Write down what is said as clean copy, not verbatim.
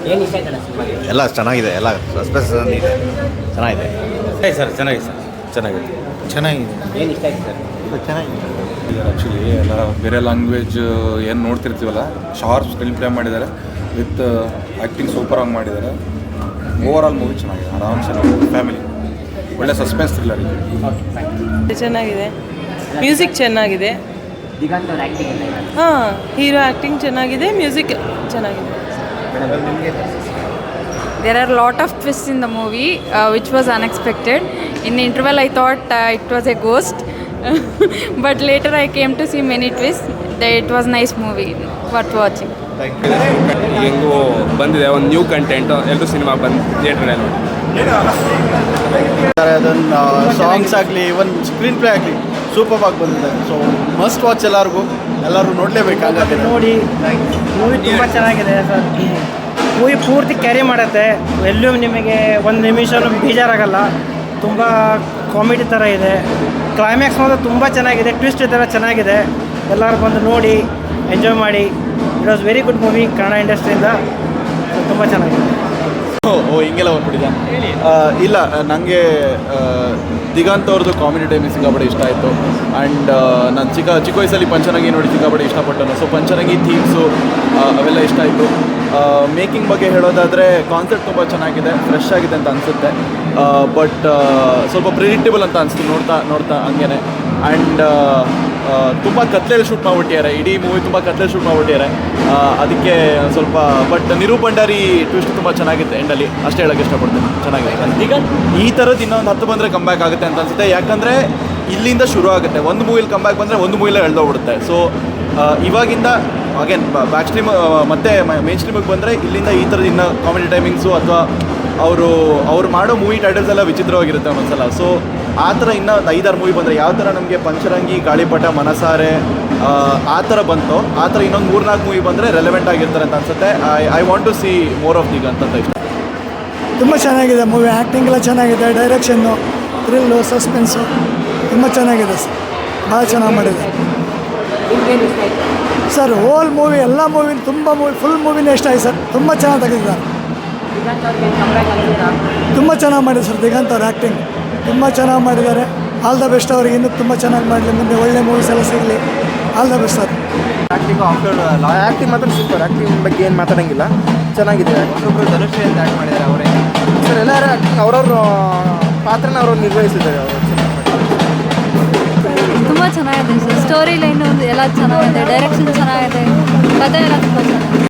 ಏನು ಇಷ್ಟ ಆಯ್ತಲ್ಲ ಸಿನಿಮಾಗೆ? ಎಲ್ಲ ಚೆನ್ನಾಗಿದೆ, ಎಲ್ಲ ಸಸ್ಪೆನ್ಸ್ ಇದೆ, ಚೆನ್ನಾಗಿದೆ. ಸರ್ ಚೆನ್ನಾಗಿದೆ ಸರ್, ಚೆನ್ನಾಗಿದೆ. ಏನು ಇಷ್ಟ ಆಯ್ತು ಸರ್? ಚೆನ್ನಾಗಿದೆ. ಆ್ಯಕ್ಚುಲಿ ಎಲ್ಲ ಬೇರೆ ಲ್ಯಾಂಗ್ವೇಜ್ ಏನು ನೋಡ್ತಿರ್ತೀವಲ್ಲ, ಶಾರ್ಪ್ ಸ್ಕ್ರೀನ್ ಪ್ಲೇ ಮಾಡಿದ್ದಾರೆ, ವಿತ್ ಆ್ಯಕ್ಟಿಂಗ್ ಸೂಪರಾಗಿ ಮಾಡಿದ್ದಾರೆ. ಓವರ್ ಆಲ್ ಮೂವಿ ಚೆನ್ನಾಗಿದೆ, ಆರಾಮ್ಸೆ ಫ್ಯಾಮಿಲಿ, ಒಳ್ಳೆ ಸಸ್ಪೆನ್ಸ್ ಥ್ರಿಲ್ಲರ್ ಇದೆ. ಚೆನ್ನಾಗಿದೆ, ಮ್ಯೂಸಿಕ್ ಚೆನ್ನಾಗಿದೆ. ದಿಗಂತ್ ಅವ್ರ ಆ್ಯಕ್ಟಿಂಗ್ ಎಲ್ಲ ಹಾಂ, ಹೀರೋ ಆ್ಯಕ್ಟಿಂಗ್ ಚೆನ್ನಾಗಿದೆ, ಮ್ಯೂಸಿಕ್ ಚೆನ್ನಾಗಿದೆ. There are a lot of twists in the movie, which was unexpected. In the interval, I thought it was a ghost, but later I came to see many twists. It was a nice movie, worth watching. ಹೆಂಗೂ ಬಂದಿದೆ ಒಂದು new content, ಎಲ್ಲರೂ cinema ಬಂದು ಥಿಯೇಟ್ರಲ್ಲಿ ನೋಡಿ. ಅದನ್ನು songs ಆಗಲಿ, ಇವನ್ screen play ಆಗಲಿ ಸೂಪರ್ ಆಗಿ ಬಂದಿದೆ. ಸೊ ಮಸ್ಟ್ ವಾಚ್, ಎಲ್ಲರೂ ನೋಡಲೇಬೇಕು. ಹಾಗಾಗಿ ನೋಡಿ, ಮೂವಿ ತುಂಬ ಚೆನ್ನಾಗಿದೆ ಸರ್. ಮೂವಿ ಪೂರ್ತಿ ಕ್ಯಾರಿ ಮಾಡುತ್ತೆ, ಎಲ್ಲೂ ನಿಮಗೆ ಒಂದು ನಿಮಿಷನೂ ಬೇಜಾರಾಗಲ್ಲ. ತುಂಬ ಕಾಮಿಡಿ ಥರ ಇದೆ. ಕ್ಲೈಮ್ಯಾಕ್ಸ್ ಮಾತ್ರ ತುಂಬ ಚೆನ್ನಾಗಿದೆ, ಟ್ವಿಸ್ಟ್ ಥರ ಚೆನ್ನಾಗಿದೆ. ಎಲ್ಲರೂ ಬಂದು ನೋಡಿ ಎಂಜಾಯ್ ಮಾಡಿ. It was very good movie Kannada ಇಂಡಸ್ಟ್ರಿಯಿಂದ, ತುಂಬ ಚೆನ್ನಾಗಿದೆ. ಹಿಂಗೆಲ್ಲ ಬಂದ್ಬಿಟ್ಟಿದೆ. ಇಲ್ಲ, ನನಗೆ ದಿಗಂತ್ ಅವ್ರದ್ದು ಕಾಮಿಡಿ ಟೈಮಿಂಗ್ ಸಿಕ್ಕಾಪಟ್ಟೆ ಇಷ್ಟ ಆಯಿತು. ಆ್ಯಂಡ್ ನಾನು ಚಿಕ್ಕ ವಯಸ್ಸಲ್ಲಿ ಪಂಚರಂಗಿ ನೋಡಿ ಸಿಕ್ಕಾಪಟ್ಟೆ ಇಷ್ಟಪಟ್ಟನು. ಸೊ ಪಂಚರಂಗಿ ಥೀಮ್ಸು ಅವೆಲ್ಲ ಇಷ್ಟ ಆಯಿತು. ಮೇಕಿಂಗ್ ಬಗ್ಗೆ ಹೇಳೋದಾದರೆ ಕಾನ್ಸೆಪ್ಟ್ ತುಂಬ ಚೆನ್ನಾಗಿದೆ, ಫ್ರೆಶ್ ಆಗಿದೆ ಅಂತ ಅನಿಸುತ್ತೆ. ಬಟ್ ಸ್ವಲ್ಪ ಪ್ರಿಡಿಕ್ಟೇಬಲ್ ಅಂತ ಅನಿಸ್ತು ನೋಡ್ತಾ ಹಂಗೇ. ಆ್ಯಂಡ್ ತುಂಬ ಕತ್ಲೆಯಲ್ಲಿ ಶೂಟ್ ಮಾಡಿಬಿಟ್ಟಿದ್ದಾರೆ, ಇಡೀ ಮೂವಿ ತುಂಬ ಕತ್ಲೆಯಲ್ಲಿ ಶೂಟ್ ಮಾಡಿಬಿಟ್ಟಿದ್ದಾರೆ. ಅದಕ್ಕೆ ಸ್ವಲ್ಪ ಬಟ್ ನಿರೂಪ್ ಭಂಡಾರಿ ಟ್ವಿಸ್ಟ್ ತುಂಬ ಚೆನ್ನಾಗಿತ್ತು ಎಂಡಲ್ಲಿ, ಅಷ್ಟೇ ಹೇಳೋಕ್ಕೆ ಇಷ್ಟಪಡ್ತೀನಿ. ಚೆನ್ನಾಗಿದೆ. ಈಗ ಈ ಥರದ್ದು ಇನ್ನೊಂದು 10 ಬಂದರೆ ಕಮ್ಬ್ಯಾಕ್ ಆಗುತ್ತೆ ಅಂತ ಅನಿಸುತ್ತೆ. ಯಾಕಂದರೆ ಇಲ್ಲಿಂದ ಶುರು ಆಗುತ್ತೆ, ಒಂದು ಮೂವಿಲಿ ಕಮ್ಬ್ಯಾಕ್ ಬಂದರೆ ಒಂದು ಮೂವಿಲೇ ಎಳ್ದೋಗ್ಬಿಡುತ್ತೆ. ಸೊ ಇವಾಗಿಂದ ಅಗೇನ್ ಬ್ಯಾಕ್ ಸ್ಟ್ರೀಮ್ ಮತ್ತೆ ಮೇನ್ ಸ್ಟ್ರೀಮಿಗೆ ಬಂದರೆ ಇಲ್ಲಿಂದ ಈ ಥರದ್ದು ಇನ್ನೂ ಕಾಮಿಡಿ ಟೈಮಿಂಗ್ಸು ಅಥವಾ ಅವ್ರು ಮಾಡೋ ಮೂವಿ ಟೈಟಲ್ಸ್ ಎಲ್ಲ ವಿಚಿತ್ರವಾಗಿರುತ್ತೆ ಒಂದೊಂದ್ಸಲ. ಸೊ ಆ ಥರ ಇನ್ನೂ 5-6 ಮೂವಿ ಬಂದರೆ ಯಾವ ಥರ ನಮಗೆ ಪಂಚರಂಗಿ, ಗಾಳಿಪಟ, ಮನಸಾರೆ ಆ ಥರ ಬಂತು, ಆ ಥರ ಇನ್ನೊಂದು 3-4 ಮೂವಿ ಬಂದರೆ ರೆಲೆವೆಂಟ್ ಆಗಿರ್ತಾರೆ ಅಂತ ಅನಿಸುತ್ತೆ. I want to see more of Diganth ಅಂತ ಇಷ್ಟ. ತುಂಬ ಚೆನ್ನಾಗಿದೆ ಮೂವಿ, ಆ್ಯಕ್ಟಿಂಗ್ ಎಲ್ಲ ಚೆನ್ನಾಗಿದೆ, ಡೈರೆಕ್ಷನ್ನು, ಥ್ರಿಲ್ಲು, ಸಸ್ಪೆನ್ಸು ತುಂಬ ಚೆನ್ನಾಗಿದೆ ಸರ್. ಭಾಳ ಚೆನ್ನಾಗಿ ಮಾಡಿದೆ ನಿಮ್ಗೇನು ಇಷ್ಟ ಆಯ್ತು? ಸರ್. ಹೋಲ್ ಮೂವಿ, ಎಲ್ಲ ಮೂವಿ ಫುಲ್ ಮೂವಿನೇ ಇಷ್ಟ ಆಯ್ತು ಸರ್. ತುಂಬ ಚೆನ್ನಾಗಿ ತೆಗೆದಿದ್ದಾರೆ, ದಿಗಂತ್ ಅವ್ರಿಗೆ ಕಂಬ್ಯಾಕ್ ಆಗಿದ್ದೀರಾ? ತುಂಬ ಚೆನ್ನಾಗಿ ಮಾಡಿದೆ ಸರ್. ದಿಗಂತ್ ಅವ್ರ ಆ್ಯಕ್ಟಿಂಗ್ ತುಂಬ ಚೆನ್ನಾಗಿ ಮಾಡಿದ್ದಾರೆ. ಆಲ್ ದ ಬೆಸ್ಟ್ ಅವ್ರಿಗೆ, ಇನ್ನೂ ತುಂಬ ಚೆನ್ನಾಗಿ ಮಾಡಲಿ, ಮುಂದೆ ಒಳ್ಳೆ ಮೂವೀಸ್ ಎಲ್ಲ ಸಿಗಲಿ. All the best sir. Acting acting ಮಾತ್ರ ಸೂಪರ್. ಆ್ಯಕ್ಟಿಂಗ್ ಬಗ್ಗೆ ಏನು ಮಾತಾಡೋಂಗಿಲ್ಲ, ಚೆನ್ನಾಗಿದೆ. ಒಬ್ಬೊಬ್ಬರು ಧನುಷ್ ಅಂತ ಆ್ಯಕ್ಟ್ ಮಾಡಿದ್ದಾರೆ ಅವರೇ ಸರ್. ಎಲ್ಲರೂ ಆ್ಯಕ್ಟಿಂಗ್ ಅವ್ರವ್ರ ಪಾತ್ರನ ಅವರು ನಿರ್ವಹಿಸಿದ್ದಾರೆ. ಅವರು ತುಂಬ ಚೆನ್ನಾಗಿದೆ ಸರ್. ಸ್ಟೋರಿ ಲೈನು ಎಲ್ಲ ಚೆನ್ನಾಗಿದೆ, ಡೈರೆಕ್ಷನ್ ಚೆನ್ನಾಗಿದೆ, ಕಥೆ ಎಲ್ಲ ತುಂಬ ಚೆನ್ನಾಗಿದೆ.